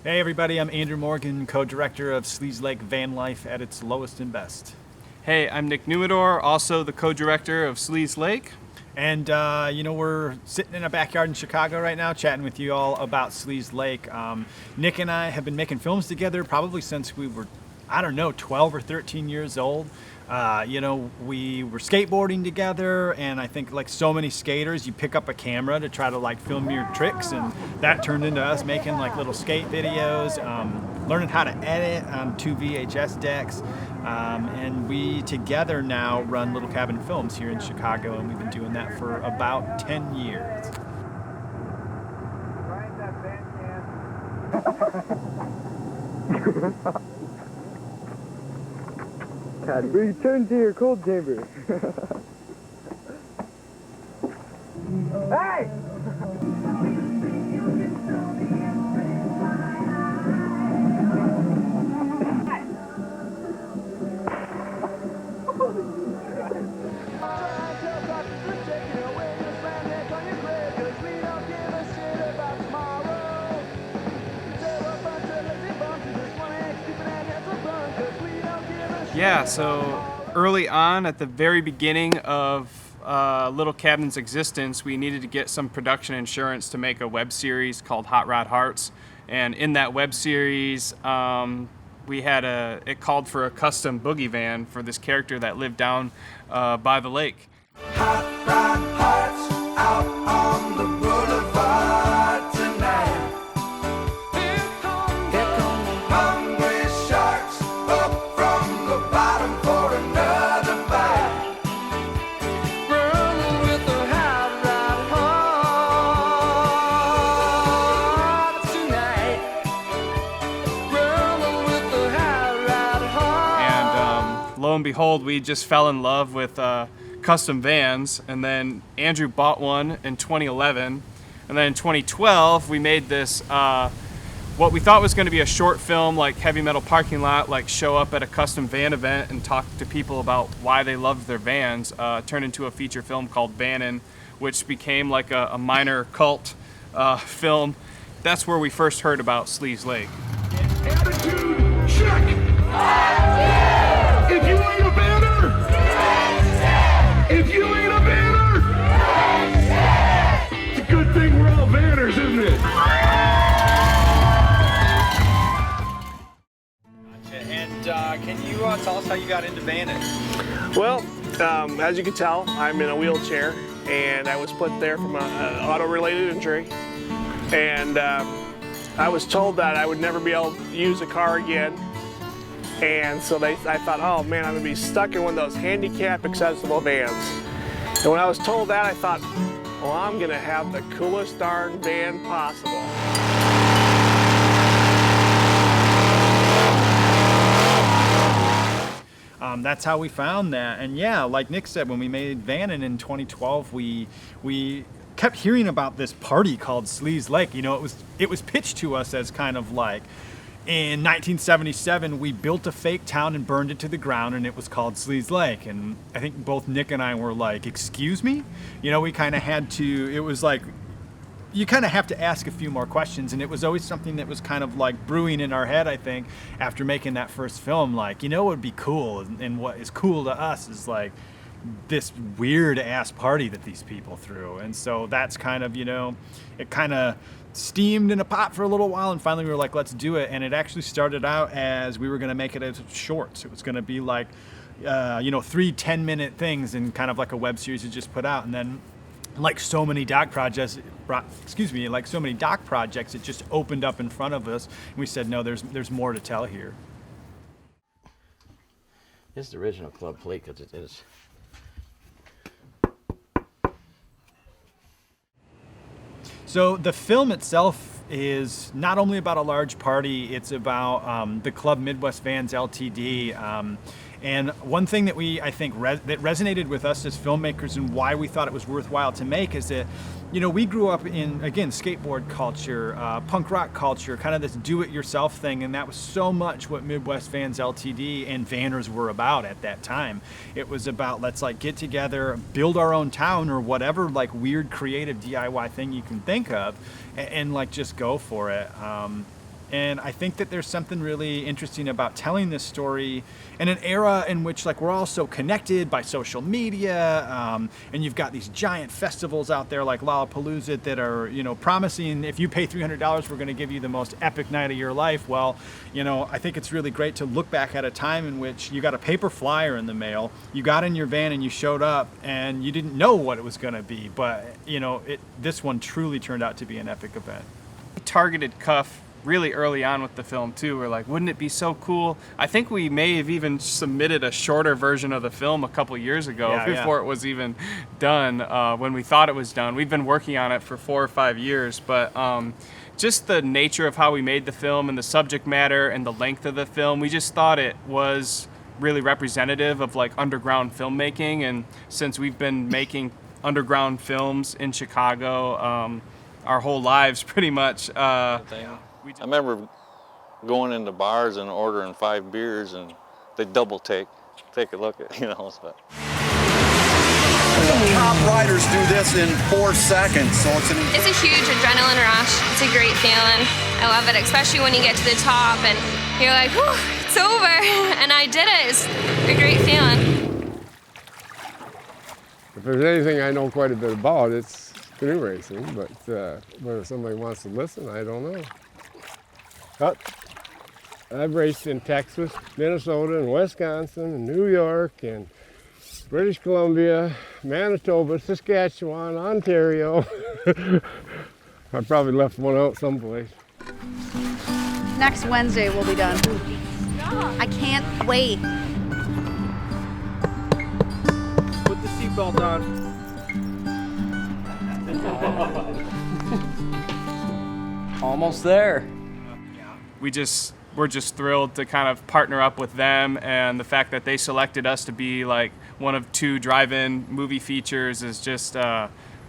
Hey everybody, I'm Andrew Morgan, co-director of Sleeze Lake Vanlife at its lowest and best. Hey, I'm Nick Numador, also the co-director of Sleeze Lake. And we're sitting in a backyard in Chicago right now chatting with you all about Sleeze Lake. Nick and I have been making films together probably since we were, 12 or 13 years old. We were skateboarding together, and I think like so many skaters, you pick up a camera to try to like film your tricks, and that turned into us making like little skate videos, learning how to edit on 2 VHS decks, and we together now run Little Cabin Films here in Chicago, and we've been doing that for about 10 years. God, return to your cold chamber. Hey! Yeah, so early on, at the very beginning of Little Cabin's existence, we needed to get some production insurance to make a web series called Hot Rod Hearts. And in that web series, it called for a custom boogie van for this character that lived down by the lake. Hot rod hearts out on the boulevard tonight. Here come hungry sharks up from the bottom for another bite. Rolling with the hot rod hearts tonight. Rolling with the hot rod hearts. And lo and behold, we just fell in love with custom vans, and then Andrew bought one in 2011, and then in 2012 we made this what we thought was going to be a short film, like Heavy Metal Parking Lot, like show up at a custom van event and talk to people about why they loved their vans, turned into a feature film called Bannon, which became like a minor cult film. That's where we first heard about Sleeze Lake. Attitude, check! If you ain't a banner, if you ain't a banner, it's a good thing we're all banners, isn't it? And can you tell us how you got into Bannon? Well, as you can tell, I'm in a wheelchair, and I was put there from an auto-related injury. And I was told that I would never be able to use a car again. And so I thought, oh man, I'm gonna be stuck in one of those handicap accessible vans. And when I was told that, I thought, well, I'm gonna have the coolest darn van possible. That's how we found that. And yeah, like Nick said, when we made Vannon in 2012, we kept hearing about this party called Sleeze Lake. You know, it was pitched to us as kind of like, in 1977, we built a fake town and burned it to the ground, and it was called Sleeze Lake. And I think both Nick and I were like, excuse me? You know, we kind of had to, it was like, you kind of have to ask a few more questions, and it was always something that was kind of like brewing in our head, I think, after making that first film. Like, you know what would be cool, and what is cool to us is like this weird ass party that these people threw. And so that's kind of, you know, it kind of steamed in a pot for a little while, and finally we were like, let's do it. And it actually started out as we were going to make it as shorts. It was going to be like 3 10-minute things, and kind of like a web series you just put out. And then like so many doc projects, it just opened up in front of us, and we said, no, there's more to tell here. This is the original club plate because it is. So the film itself is not only about a large party, it's about the Club Midwest Vans Ltd. And one thing that I think that resonated with us as filmmakers, and why we thought it was worthwhile to make, is that, you know, we grew up in, again, skateboard culture, punk rock culture, kind of this do-it-yourself thing, and that was so much what Midwest Vans Ltd. And Vanners were about at that time. It was about, let's like get together, build our own town, or whatever like weird creative DIY thing you can think of, and like just go for it. And I think that there's something really interesting about telling this story in an era in which like we're all so connected by social media, and you've got these giant festivals out there like Lollapalooza that are, you know, promising if you pay $300, we're going to give you the most epic night of your life. Well, you know, I think it's really great to look back at a time in which you got a paper flyer in the mail, you got in your van and you showed up and you didn't know what it was going to be, but you know, this one truly turned out to be an epic event. Targeted Cuff really early on with the film too. We're like, wouldn't it be so cool? I think we may have even submitted a shorter version of the film a couple years ago before it was even done, when we thought it was done. We've been working on it for 4 or 5 years, but just the nature of how we made the film and the subject matter and the length of the film, we just thought it was really representative of like underground filmmaking. And since we've been making underground films in Chicago our whole lives pretty much, I remember going into bars and ordering 5 beers, and they double take a look at, you know. So. Top riders do this in 4 seconds, so it's a huge adrenaline rush. It's a great feeling. I love it, especially when you get to the top and you're like, whew, it's over, and I did it. It's a great feeling. If there's anything I know quite a bit about, it's canoe racing, but whether somebody wants to listen, I don't know. But I've raced in Texas, Minnesota, and Wisconsin, and New York, and British Columbia, Manitoba, Saskatchewan, Ontario. I probably left one out someplace. Next Wednesday we'll be done. I can't wait. Put the seatbelt on. Almost there. We're just thrilled to kind of partner up with them, and the fact that they selected us to be like one of 2 drive-in movie features is just,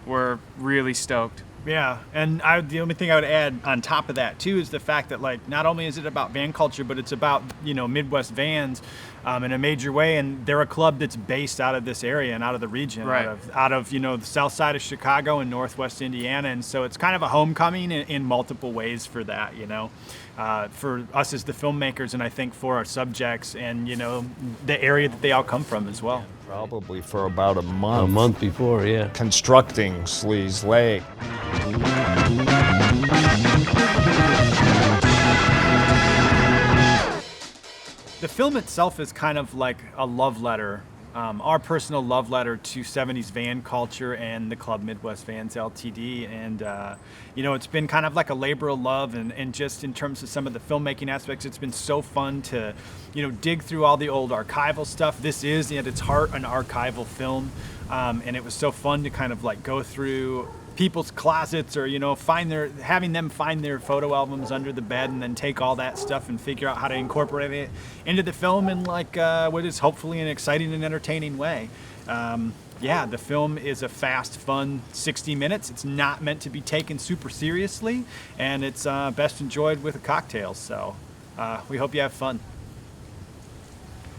we're really stoked. Yeah, and the only thing I would add on top of that too is the fact that like not only is it about van culture, but it's about, you know, Midwest vans in a major way, and they're a club that's based out of this area and out of the region, right. out of you know the south side of Chicago and northwest Indiana, and so it's kind of a homecoming in multiple ways for that, you know, for us as the filmmakers, and I think for our subjects, and you know the area that they all come from as well. Probably for about a month. A month before, yeah. Constructing Sleeze Lake. The film itself is kind of like a love letter, our personal love letter to 70s van culture and the Club Midwest Vans Ltd. And, you know, it's been kind of like a labor of love, and just in terms of some of the filmmaking aspects, it's been so fun to, you know, dig through all the old archival stuff. This is, at its heart, an archival film, and it was so fun to kind of like go through people's closets, or you know, having them find their photo albums under the bed, and then take all that stuff and figure out how to incorporate it into the film in like what is hopefully an exciting and entertaining way. Yeah, the film is a fast, fun 60 minutes. It's not meant to be taken super seriously, and it's best enjoyed with a cocktail. So we hope you have fun.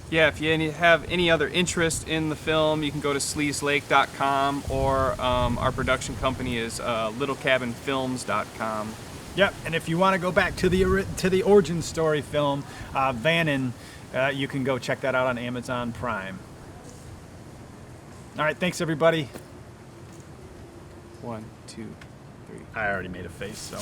Yeah, if you have any other interest in the film, you can go to sleazelake.com, or our production company is littlecabinfilms.com. Yep, and if you want to go back to the origin story film, Vannon, you can go check that out on Amazon Prime. All right, thanks everybody. 1, 2, 3. I already made a face, so.